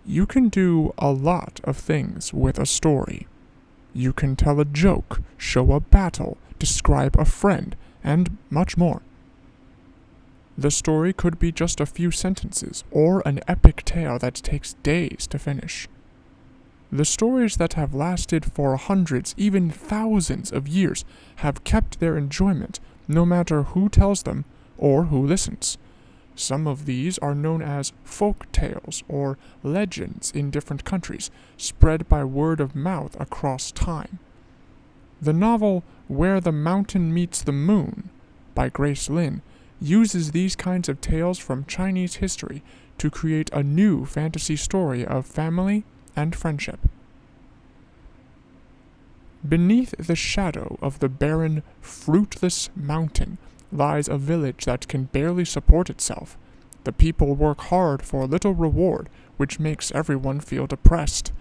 You can do a lot of things with a story. You can tell a joke, show a battle, describe a friend, and much more. The story could be just a few sentences, or an epic tale that takes days to finish. The stories that have lasted for hundreds, even thousands of years have kept their enjoyment, no matter who tells them or who listens. Some of these are known as folk tales or legends in different countries, spread by word of mouth across time. The novel Where the Mountain Meets the Moon by Grace Lin uses these kinds of tales from Chinese history to create a new fantasy story of family and friendship. Beneath the shadow of the barren, fruitless mountain lies a village that can barely support itself. The people work hard for little reward, which makes everyone feel depressed.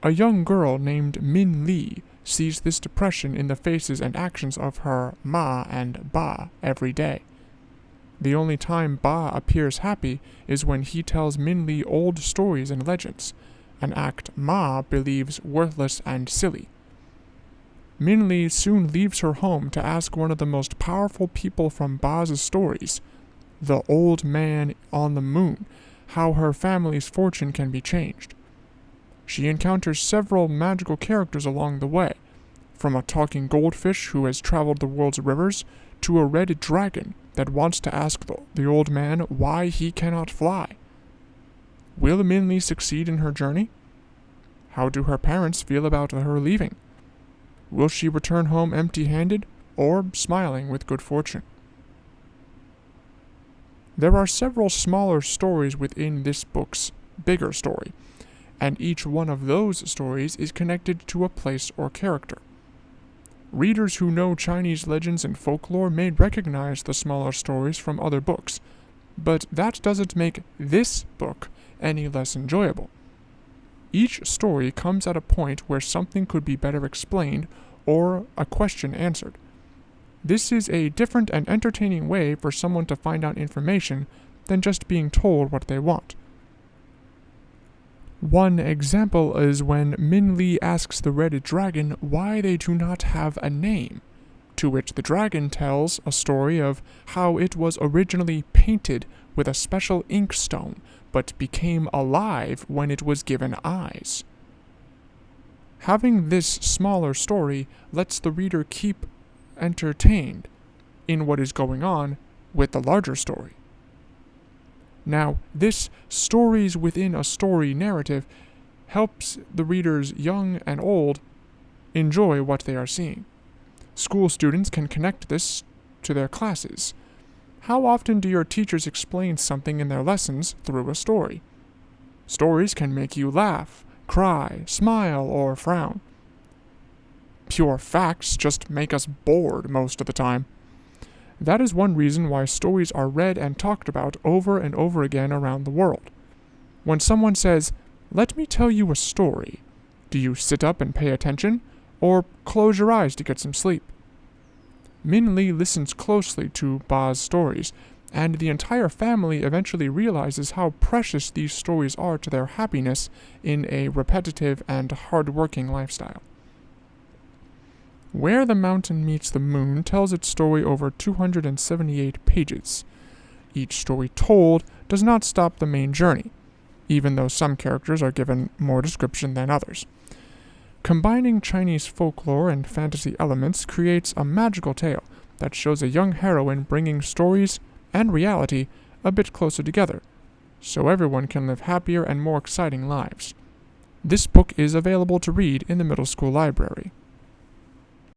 A young girl named Min Li sees this depression in the faces and actions of her Ma and Ba every day. The only time Ba appears happy is when he tells Min Li old stories and legends, an act Ma believes worthless and silly. Min Li soon leaves her home to ask one of the most powerful people from Ba's stories, the old man on the moon, how her family's fortune can be changed. She encounters several magical characters along the way, from a talking goldfish who has traveled the world's rivers to a red dragon that wants to ask the old man why he cannot fly. Will Min Li succeed in her journey? How do her parents feel about her leaving? Will she return home empty-handed or smiling with good fortune? There are several smaller stories within this book's bigger story, and each one of those stories is connected to a place or character. Readers who know Chinese legends and folklore may recognize the smaller stories from other books, but that doesn't make this book any less enjoyable. Each story comes at a point where something could be better explained or a question answered. This is a different and entertaining way for someone to find out information than just being told what they want. One example is when Min Li asks the red dragon why they do not have a name, to which the dragon tells a story of how it was originally painted with a special ink stone, but became alive when it was given eyes. Having this smaller story lets the reader keep entertained in what is going on with the larger story. Now, this stories within a story narrative helps the readers, young and old, enjoy what they are seeing. School students can connect this to their classes. How often do your teachers explain something in their lessons through a story? Stories can make you laugh, cry, smile, or frown. Pure facts just make us bored most of the time. That is one reason why stories are read and talked about over and over again around the world. When someone says, "Let me tell you a story," do you sit up and pay attention, or close your eyes to get some sleep? Min Li listens closely to Ba's stories, and the entire family eventually realizes how precious these stories are to their happiness in a repetitive and hard-working lifestyle. Where the Mountain Meets the Moon tells its story over 278 pages. Each story told does not stop the main journey, even though some characters are given more description than others. Combining Chinese folklore and fantasy elements creates a magical tale that shows a young heroine bringing stories and reality a bit closer together, so everyone can live happier and more exciting lives. This book is available to read in the middle school library.